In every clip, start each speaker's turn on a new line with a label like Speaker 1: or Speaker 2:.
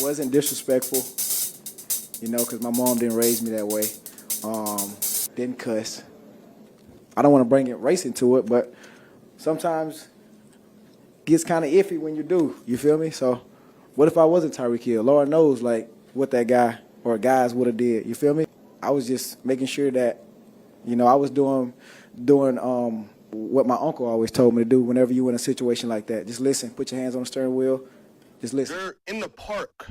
Speaker 1: Wasn't disrespectful, because my mom didn't raise me that way. Didn't cuss. I don't want to bring race into it, but sometimes it gets kind of iffy when you do. You feel me? So what if I wasn't Tyreek Hill? Lord knows, what that guy or guys would have did. You feel me? I was just making sure that, I was doing what my uncle always told me to do whenever you in a situation like that. Just listen. Put your hands on the steering wheel. Just listen.
Speaker 2: They're in the park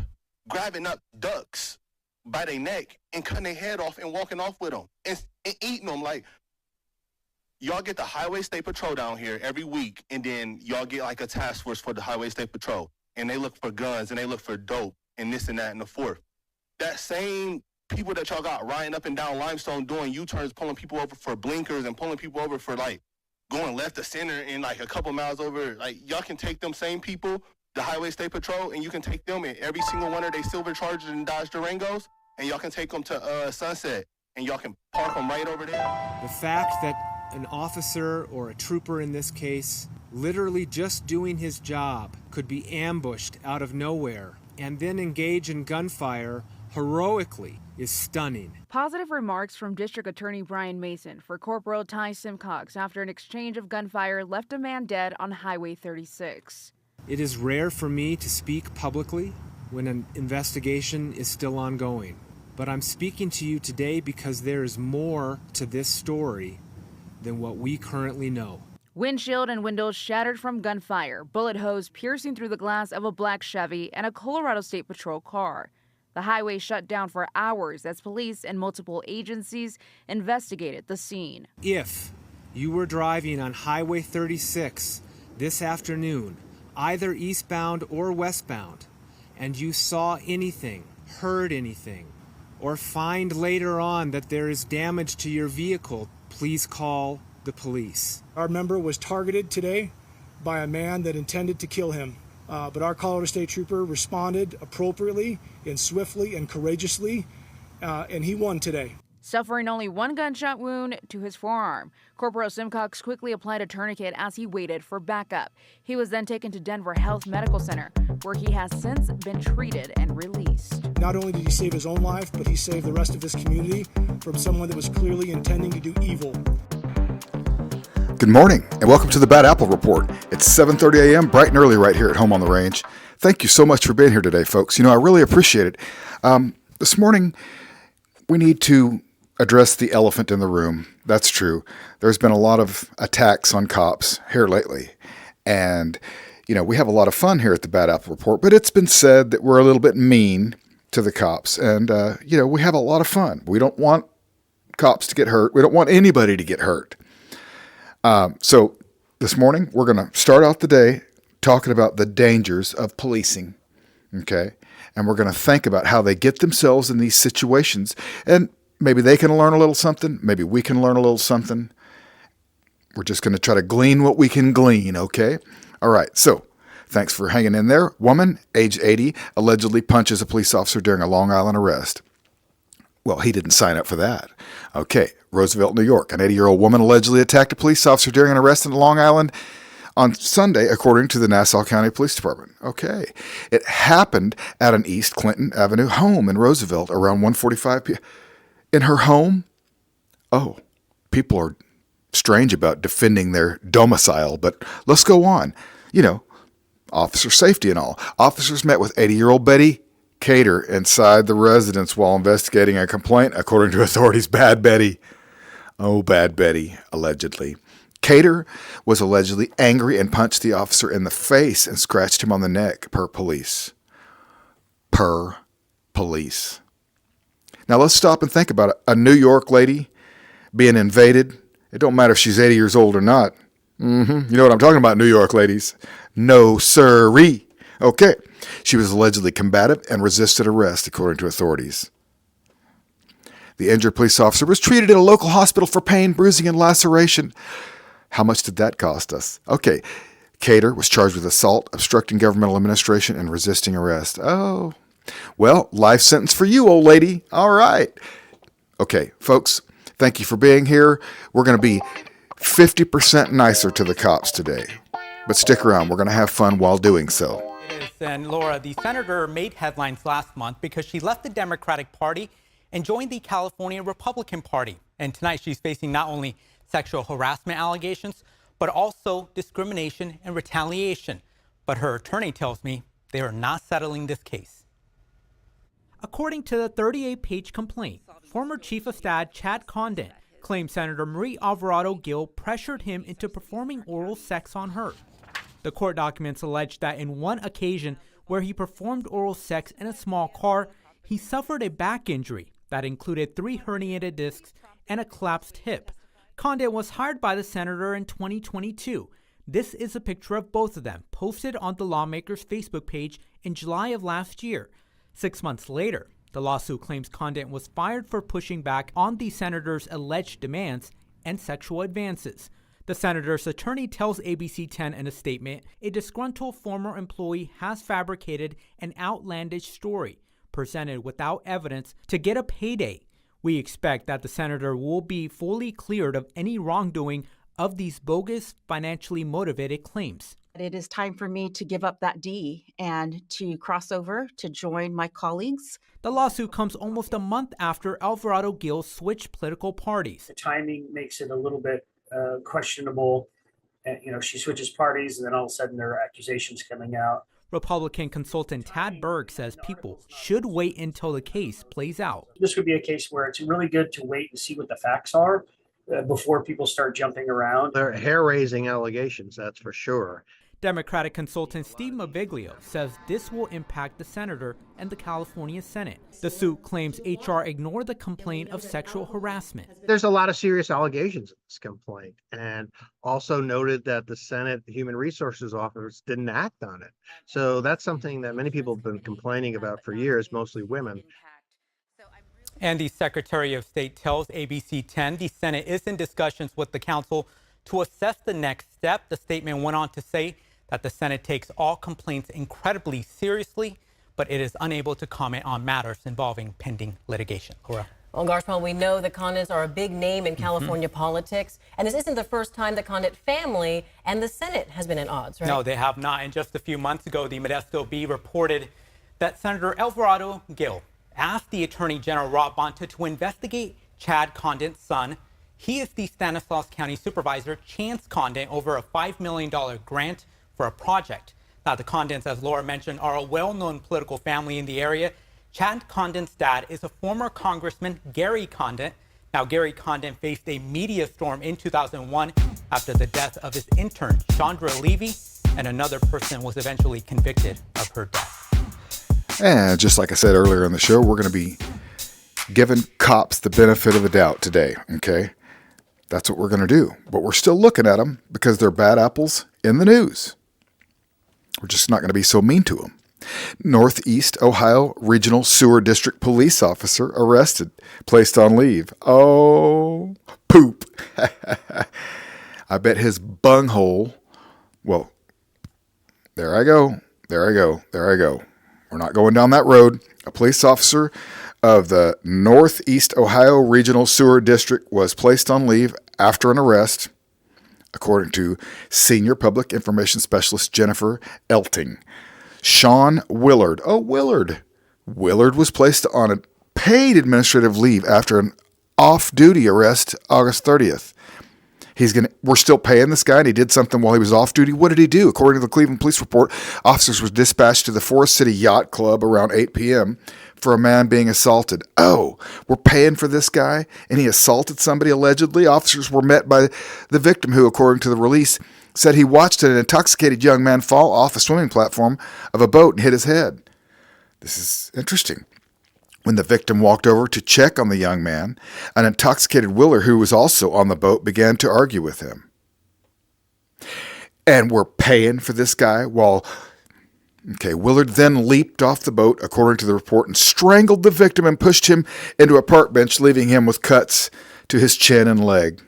Speaker 2: grabbing up ducks by their neck and cutting their head off and walking off with them and eating them. Like, y'all get the Highway State Patrol down here every week, and then y'all get like a task force for the Highway State Patrol, and they look for guns and they look for dope and this and that and the fourth. That same people that y'all got riding up and down Limestone doing U-turns, pulling people over for blinkers and pulling people over for going left to center and a couple miles over, y'all can take them same people, the Highway State Patrol, and you can take them in every single one of their silver Chargers and Dodge Durangos, and y'all can take them to Sunset, and y'all can park them right over there.
Speaker 3: The fact that an officer or a trooper in this case, literally just doing his job, could be ambushed out of nowhere and then engage in gunfire heroically is stunning.
Speaker 4: Positive remarks from District Attorney Brian Mason for Corporal Ty Simcox after an exchange of gunfire left a man dead on Highway 36.
Speaker 3: It is rare for me to speak publicly when an investigation is still ongoing, but I'm speaking to you today because there is more to this story than what we currently know.
Speaker 4: Windshield and windows shattered from gunfire, bullet holes piercing through the glass of a black Chevy and a Colorado State Patrol car. The highway shut down for hours as police and multiple agencies investigated the scene.
Speaker 3: If you were driving on Highway 36 this afternoon, either eastbound or westbound, and you saw anything, heard anything, or find later on that there is damage to your vehicle, please call the police.
Speaker 5: Our member was targeted today by a man that intended to kill him, but our Colorado State Trooper responded appropriately and swiftly and courageously, and he won today.
Speaker 4: Suffering only one gunshot wound to his forearm, Corporal Simcox quickly applied a tourniquet as he waited for backup. He was then taken to Denver Health Medical Center, where he has since been treated and released.
Speaker 5: Not only did he save his own life, but he saved the rest of his community from someone that was clearly intending to do evil.
Speaker 6: Good morning, and welcome to the Bad Apple Report. It's 7:30 a.m., bright and early right here at home on the range. Thank you so much for being here today, folks. I really appreciate it. This morning, we need to address the elephant in the room. That's true. There's been a lot of attacks on cops here lately. And, we have a lot of fun here at the Bad Apple Report, but it's been said that we're a little bit mean to the cops. And, we have a lot of fun. We don't want cops to get hurt. We don't want anybody to get hurt. So this morning, we're going to start out the day talking about the dangers of policing. Okay. And we're going to think about how they get themselves in these situations. And maybe they can learn a little something. Maybe we can learn a little something. We're just going to try to glean what we can glean, okay? All right, so thanks for hanging in there. Woman, age 80, allegedly punches a police officer during a Long Island arrest. Well, he didn't sign up for that. Okay, Roosevelt, New York. An 80-year-old woman allegedly attacked a police officer during an arrest in Long Island on Sunday, according to the Nassau County Police Department. Okay. It happened at an East Clinton Avenue home in Roosevelt around 1:45 p.m. In her home? Oh, people are strange about defending their domicile, but let's go on. Officer safety and all. Officers met with 80-year-old Betty Cater inside the residence while investigating a complaint, according to authorities. Bad Betty. Oh, bad Betty, allegedly. Cater was allegedly angry and punched the officer in the face and scratched him on the neck, per police. Now let's stop and think about it. A New York lady being invaded. It don't matter if she's 80 years old or not. You know what I'm talking about, New York ladies. No siree. Okay. She was allegedly combative and resisted arrest, according to authorities. The injured police officer was treated at a local hospital for pain, bruising, and laceration. How much did that cost us? Okay. Cater was charged with assault, obstructing governmental administration, and resisting arrest. Oh, well, life sentence for you, old lady. All right. Okay, folks, thank you for being here. We're going to be 50% nicer to the cops today. But stick around. We're going to have fun while doing so.
Speaker 7: And Laura, the senator made headlines last month because she left the Democratic Party and joined the California Republican Party. And tonight she's facing not only sexual harassment allegations, but also discrimination and retaliation. But her attorney tells me they are not settling this case. According to the 38-page complaint, former Chief of Staff Chad Condon claimed Senator Marie Alvarado Gil pressured him into performing oral sex on her. The court documents allege that in one occasion where he performed oral sex in a small car, he suffered a back injury that included 3 herniated discs and a collapsed hip. Condon was hired by the senator in 2022. This is a picture of both of them, posted on the lawmaker's Facebook page in July of last year. 6 months later, the lawsuit claims Condon was fired for pushing back on the senator's alleged demands and sexual advances. The senator's attorney tells ABC 10 in a statement, a disgruntled former employee has fabricated an outlandish story, presented without evidence, to get a payday. We expect that the senator will be fully cleared of any wrongdoing of these bogus, financially motivated claims.
Speaker 8: It is time for me to give up that D and to cross over to join my colleagues.
Speaker 7: The lawsuit comes almost a month after Alvarado Gil switched political parties.
Speaker 9: The timing makes it a little bit questionable. She switches parties and then all of a sudden there are accusations coming out.
Speaker 7: Republican consultant Tad Berg says people should wait until the case plays out.
Speaker 9: This would be a case where it's really good to wait and see what the facts are before people start jumping around.
Speaker 10: They're hair-raising allegations, that's for sure.
Speaker 7: Democratic consultant Steve Maviglio says this will impact the senator and the California Senate. The suit claims HR ignored the complaint of sexual harassment.
Speaker 10: There's a lot of serious allegations in this complaint, and also noted that the Senate Human Resources Office didn't act on it. So that's something that many people have been complaining about for years, mostly women.
Speaker 7: And the Secretary of State tells ABC 10 the Senate is in discussions with the council to assess the next step. The statement went on to say that the Senate takes all complaints incredibly seriously, but it is unable to comment on matters involving pending litigation. Laura.
Speaker 11: Well, Garshwell, we know the Condons are a big name in California politics, and this isn't the first time the Condon family and the Senate has been at odds, right?
Speaker 7: No, they have not. And just a few months ago, the Modesto Bee reported that Senator Alvarado Gil asked the Attorney General Rob Bonta to investigate Chad Condon's son. He is the Stanislaus County Supervisor, Chance Condon, over a $5 million grant for a project. Now, the Condons, as Laura mentioned, are a well-known political family in the area. Chad Condon's dad is a former Congressman, Gary Condon. Now, Gary Condon faced a media storm in 2001 after the death of his intern, Chandra Levy, and another person was eventually convicted of her death.
Speaker 6: And just like I said earlier in the show, we're going to be giving cops the benefit of the doubt today, okay? That's what we're going to do. But we're still looking at them because they're bad apples in the news. We're just not going to be so mean to them. Northeast Ohio Regional Sewer District police officer arrested, placed on leave. Oh, poop. I bet his bunghole. Well, there I go. We're not going down that road. A police officer of the Northeast Ohio Regional Sewer District was placed on leave after an arrest, according to Senior Public Information Specialist Jennifer Elting. Sean Willard. Oh, Willard. Willard was placed on a paid administrative leave after an off-duty arrest August 30th. We're still paying this guy, and he did something while he was off duty. What did he do? According to the Cleveland Police Report, officers were dispatched to the Forest City Yacht Club around 8 p.m. for a man being assaulted. Oh, we're paying for this guy, and he assaulted somebody allegedly. Officers were met by the victim who, according to the release, said he watched an intoxicated young man fall off a swimming platform of a boat and hit his head. This is interesting. When the victim walked over to check on the young man, an intoxicated Willard who was also on the boat began to argue with him. And we're paying for this guy Willard then leaped off the boat, according to the report, and strangled the victim and pushed him into a park bench, leaving him with cuts to his chin and leg.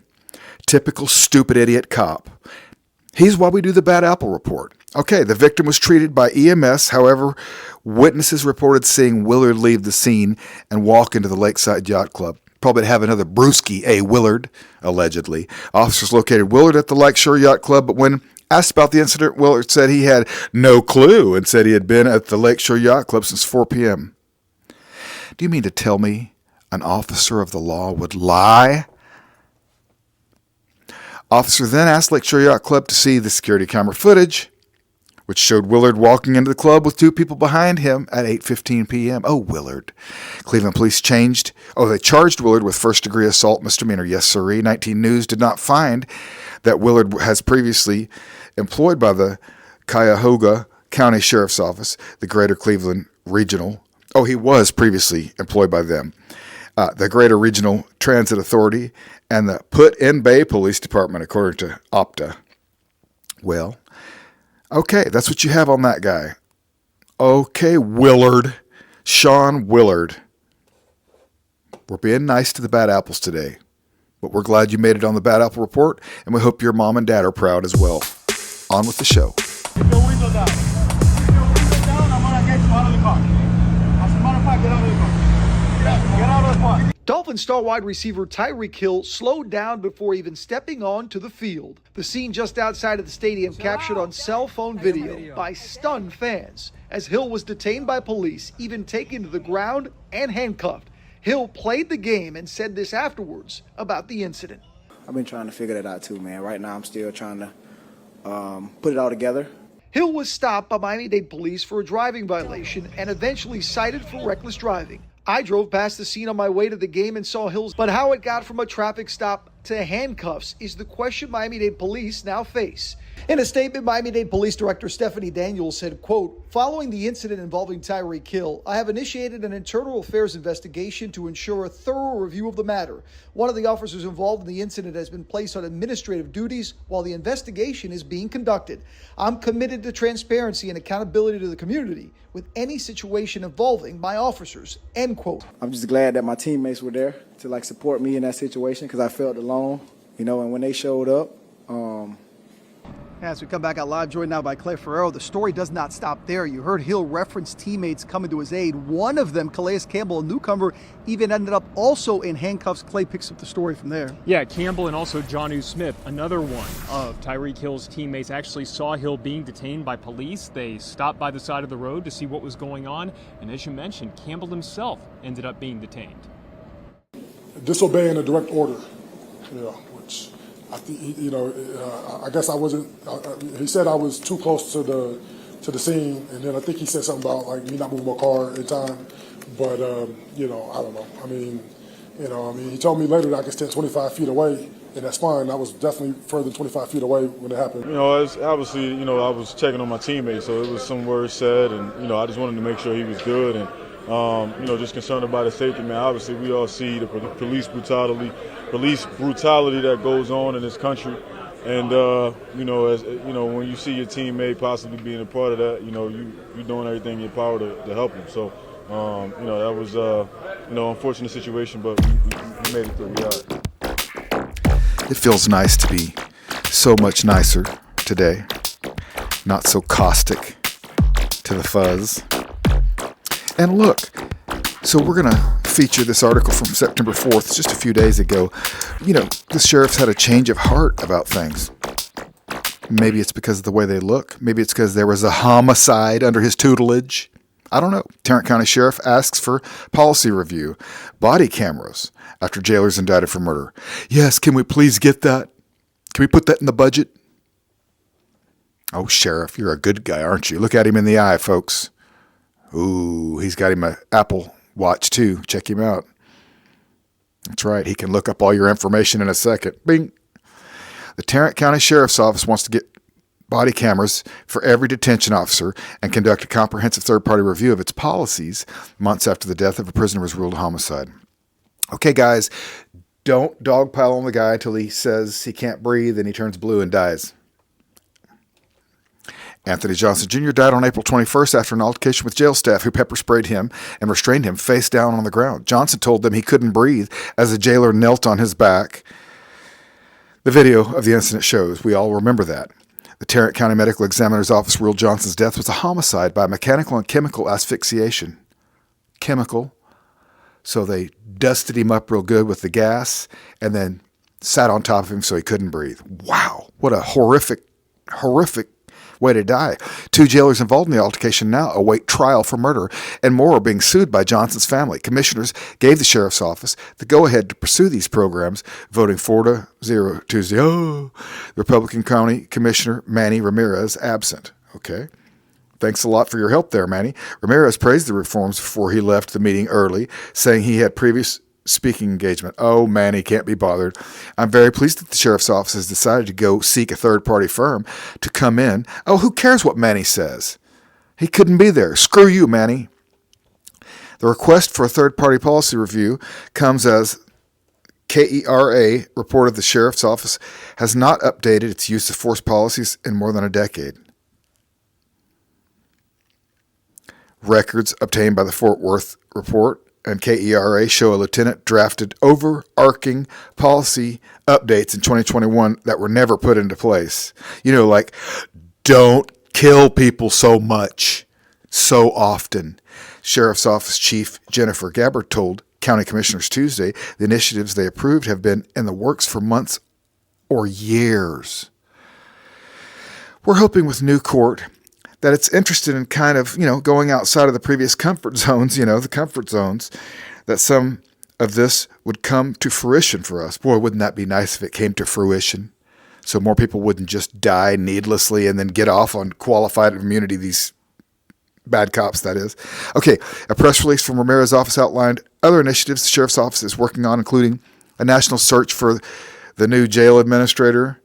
Speaker 6: Typical stupid idiot cop. He's why we do the Bad Apple Report. Okay, the victim was treated by EMS. However, witnesses reported seeing Willard leave the scene and walk into the Lakeside Yacht Club. Probably to have another brewski, Willard, allegedly. Officers located Willard at the Lakeshore Yacht Club, but when Asked about the incident, Willard said he had no clue and said he had been at the Lakeshore Yacht Club since 4 p.m. Do you mean to tell me an officer of the law would lie? Officer then asked Lakeshore Yacht Club to see the security camera footage, which showed Willard walking into the club with 2 people behind him at 8:15 p.m. Oh, Willard. Cleveland police they charged Willard with first-degree assault misdemeanor. Yes, sirree. 19 News did not find that Willard has previously employed by the Cuyahoga County Sheriff's Office, the Greater Cleveland Regional. Oh, he was previously employed by them. The Greater Regional Transit Authority and the Put-in-Bay Police Department, according to Opta. Well, okay, that's what you have on that guy. Okay, Willard. Sean Willard. We're being nice to the Bad Apples today, but we're glad you made it on the Bad Apple Report, and we hope your mom and dad are proud as well. On with the show.
Speaker 12: Keep your window down. Keep your window down, I'm going to get you out of the car. As a matter of fact, get out of the car. Get out of the car.
Speaker 13: Dolphin star wide receiver Tyreek Hill slowed down before even stepping onto the field. The scene just outside of the stadium captured on cell phone video by stunned fans as Hill was detained by police, even taken to the ground and handcuffed. Hill played the game and said this afterwards about the incident.
Speaker 1: I've been trying to figure that out too, man. Right now I'm still trying to put it all together.
Speaker 13: Hill was stopped by Miami-Dade police for a driving violation and eventually cited for reckless driving. I drove past the scene on my way to the game and saw Hill's, but how it got from a traffic stop to handcuffs is the question Miami-Dade police now face. In a statement, Miami-Dade Police Director Stephanie Daniels said, quote, "Following the incident involving Tyreek Hill, I have initiated an internal affairs investigation to ensure a thorough review of the matter. One of the officers involved in the incident has been placed on administrative duties while the investigation is being conducted. I'm committed to transparency and accountability to the community with any situation involving my officers," end quote.
Speaker 1: I'm just glad that my teammates were there to support me in that situation because I felt alone, and when they showed up,
Speaker 13: As we come back out live, joined now by Clay Ferrero, the story does not stop there. You heard Hill reference teammates coming to his aid. One of them, Calais Campbell, a newcomer, even ended up also in handcuffs. Clay picks up the story from there.
Speaker 14: Yeah, Campbell and also Jonnu Smith, another one of Tyreek Hill's teammates, actually saw Hill being detained by police. They stopped by the side of the road to see what was going on. And as you mentioned, Campbell himself ended up being detained.
Speaker 15: Disobeying a direct order, which I think, I guess I wasn't. He said I was too close to the scene, and then I think he said something about me not moving my car in time. But I don't know. He told me later that I could stand 25 feet away, and that's fine. I was definitely further than 25 feet away when it happened.
Speaker 16: It's obviously, I was checking on my teammate, so it was some words said, and I just wanted to make sure he was good, and just concerned about his safety, man. Obviously, we all see the police brutality that goes on in this country, and when you see your teammate possibly being a part of that, you're doing everything in your power to help him. So, that was unfortunate situation, but we made it through. We are.
Speaker 6: It feels nice to be so much nicer today, not so caustic to the fuzz. And look, so we're going to feature this article from September 4th, just a few days ago. The sheriffs had a change of heart about things. Maybe it's because of the way they look. Maybe it's because there was a homicide under his tutelage. I don't know. Tarrant County Sheriff asks for policy review. Body cameras after jailers indicted for murder. Yes, can we please get that? Can we put that in the budget? Oh, Sheriff, you're a good guy, aren't you? Look at him in the eye, folks. Ooh, he's got him an Apple Watch, too. Check him out. That's right. He can look up all your information in a second. Bing. The Tarrant County Sheriff's Office wants to get body cameras for every detention officer and conduct a comprehensive third-party review of its policies months after the death of a prisoner was ruled a homicide. Okay, guys, don't dogpile on the guy until he says he can't breathe and he turns blue and dies. Anthony Johnson Jr. died on April 21st after an altercation with jail staff who pepper sprayed him and restrained him face down on the ground. Johnson told them he couldn't breathe as a jailer knelt on his back. The video of the incident shows. We all remember that. The Tarrant County Medical Examiner's Office ruled Johnson's death was a homicide by mechanical and chemical asphyxiation. Chemical. So they dusted him up real good with the gas and then sat on top of him so he couldn't breathe. Wow, what a horrific horrific way to die. 2 jailers involved in the altercation now await trial for murder, and more are being sued by Johnson's family. Commissioners gave the sheriff's office the go-ahead to pursue these programs, voting 4-0 Tuesday. Oh, Republican County Commissioner Manny Ramirez absent. Okay. Thanks a lot for your help there, Manny. Ramirez praised the reforms before he left the meeting early, saying he had previous speaking engagement. Oh, Manny can't be bothered. I'm very pleased that the sheriff's office has decided to go seek a third-party firm to come in. Oh, who cares what Manny says? He couldn't be there. Screw you, Manny. The request for a third-party policy review comes as KERA reported the sheriff's office has not updated its use of force policies in more than a decade. Records obtained by the Fort Worth report and KERA show a lieutenant drafted overarching policy updates in 2021 that were never put into place. You know, like, don't kill people so much, so often. Sheriff's Office Chief Jennifer Gabbard told County Commissioners Tuesday the initiatives they approved have been in the works for months or years. We're hoping with new court that it's interested in kind of, going outside of the previous comfort zones, the comfort zones, that some of this would come to fruition for us. Boy, wouldn't that be nice if it came to fruition? So more people wouldn't just die needlessly and then get off on qualified immunity, these bad cops, that is. Okay, a press release from Ramirez's office outlined other initiatives the sheriff's office is working on, including a national search for the new jail administrator.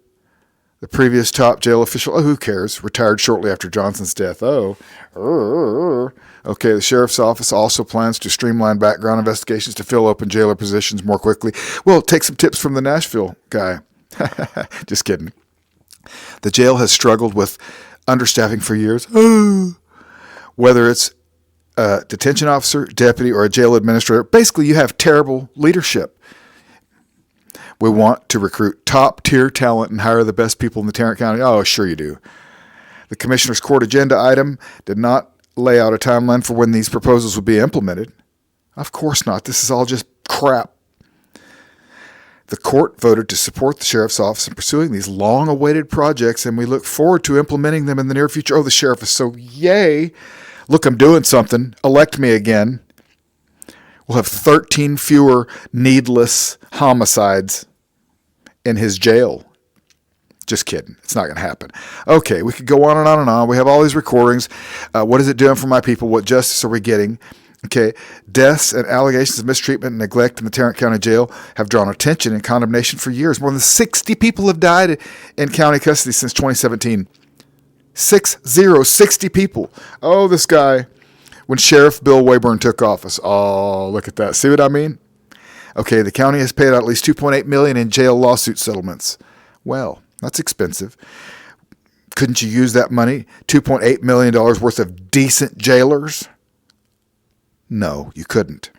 Speaker 6: The previous top jail official, who cares, retired shortly after Johnson's death. Okay, the sheriff's office also plans to streamline background investigations to fill open jailer positions more quickly. Well, take some tips from the Nashville guy. Just kidding. The jail has struggled with understaffing for years. Whether it's a detention officer, deputy, or a jail administrator, basically you have terrible leadership. We want to recruit top-tier talent and hire the best people in the Tarrant County. Oh, sure you do. The Commissioner's Court agenda item did not lay out a timeline for when these proposals would be implemented. Of course not. This is all just crap. The court voted to support the Sheriff's Office in pursuing these long-awaited projects, and we look forward to implementing them in the near future. Oh, the Sheriff is so yay. Look, I'm doing something. Elect me again. We'll have 13 fewer needless homicides in his jail. Just kidding. It's not going to happen. Okay, we could go on and on and on. We have all these recordings. What is it doing for my people? What justice are we getting? Okay, deaths and allegations of mistreatment and neglect in the Tarrant County Jail have drawn attention and condemnation for years. More than 60 people have died in county custody since 2017. 60 people. Oh, this guy. When Sheriff Bill Wayburn took office. Oh, look at that. See what I mean? Okay, the county has paid out at least $2.8 million in jail lawsuit settlements. Well, that's expensive. Couldn't you use that money, $2.8 million worth of decent jailers? No, you couldn't.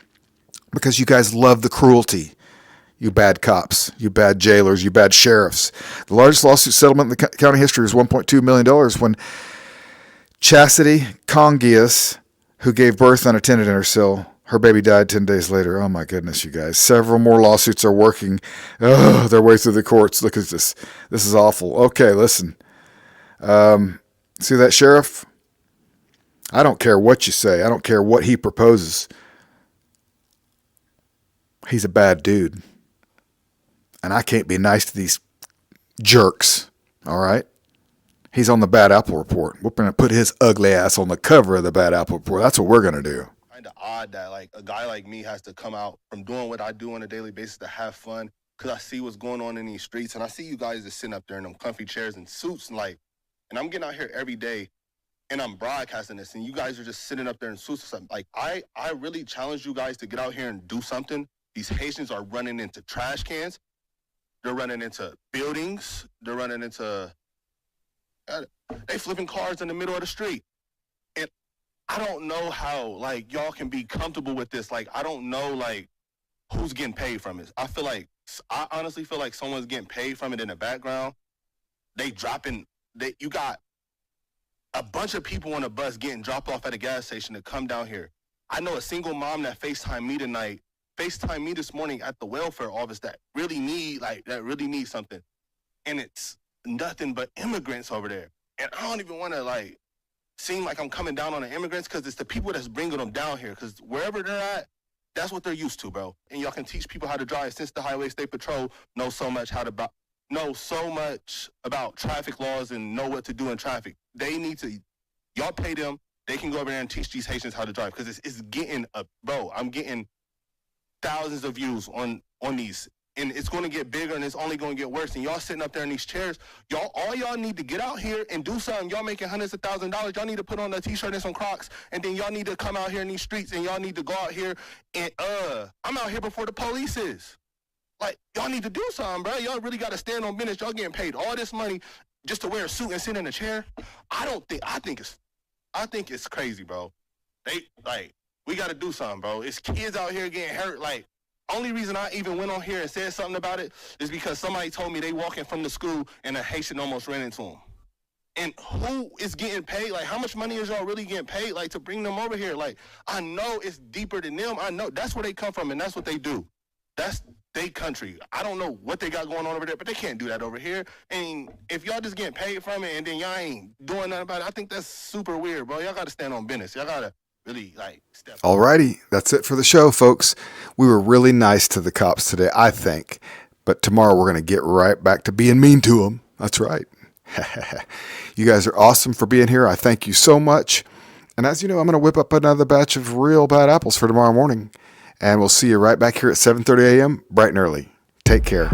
Speaker 6: Because you guys love the cruelty. You bad cops, you bad jailers, you bad sheriffs. The largest lawsuit settlement in the county history was $1.2 million when Chastity Congius, who gave birth unattended in her cell, her baby died 10 days later. Oh, my goodness, you guys. Several more lawsuits are working their way through the courts. Look at this. This is awful. Okay, listen. See that sheriff? I don't care what you say. I don't care what he proposes. He's a bad dude. And I can't be nice to these jerks. All right? He's on the Bad Apple Report. We're going to put his ugly ass on the cover of the Bad Apple Report. That's what we're going to do.
Speaker 2: Kind of odd that like a guy like me has to come out from doing what I do on a daily basis to have fun, because I see what's going on in these streets, and I see you guys just sitting up there in them comfy chairs and suits, and I'm getting out here every day and I'm broadcasting this, and you guys are just sitting up there in suits or something. Like I really challenge you guys to get out here and do something. These Haitians are running into trash cans, they're running into buildings, they're running into they flipping cars in the middle of the street. And I don't know how, like, y'all can be comfortable with this. Like, I don't know, like, who's getting paid from it. I honestly feel like someone's getting paid from it in the background. You got a bunch of people on a bus getting dropped off at a gas station to come down here. I know a single mom that FaceTimed me this morning at the welfare office that really need something. And it's nothing but immigrants over there. And I don't even want to like seem like I'm coming down on the immigrants, because it's the people that's bringing them down here. Because wherever they're at, that's what they're used to, bro. And y'all can teach people how to drive, since the Highway State Patrol knows so much about traffic laws and know what to do in traffic. They need to, y'all pay them. They can go over there and teach these Haitians how to drive, because it's getting bro. I'm getting thousands of views on these. And it's going to get bigger, and it's only going to get worse. And y'all sitting up there in these chairs, all y'all need to get out here and do something. Y'all making hundreds of thousands of dollars. Y'all need to put on a T-shirt and some Crocs, and then y'all need to come out here in these streets, and y'all need to go out here and I'm out here before the police is. Like, y'all need to do something, bro. Y'all really got to stand on business. Y'all getting paid all this money just to wear a suit and sit in a chair. I think it's crazy, bro. We got to do something, bro. It's kids out here getting hurt. Like, only reason I even went on here and said something about it is because somebody told me they walking from the school and a Haitian almost ran into them. And who is getting paid? Like, how much money is y'all really getting paid, like, to bring them over here? Like, I know it's deeper than them. I know that's where they come from, and that's what they do. That's their country. I don't know what they got going on over there, but they can't do that over here. And if y'all just getting paid from it and then y'all ain't doing nothing about it, I think that's super weird, bro. Y'all got to stand on business. Y'all got to really, like, step up.
Speaker 6: Alrighty, that's it for the show, folks. We were really nice to the cops today, I think. But tomorrow we're going to get right back to being mean to them. That's right. You guys are awesome for being here. I thank you so much. And as you know, I'm going to whip up another batch of real bad apples for tomorrow morning. And we'll see you right back here at 7:30 a.m. bright and early. Take care.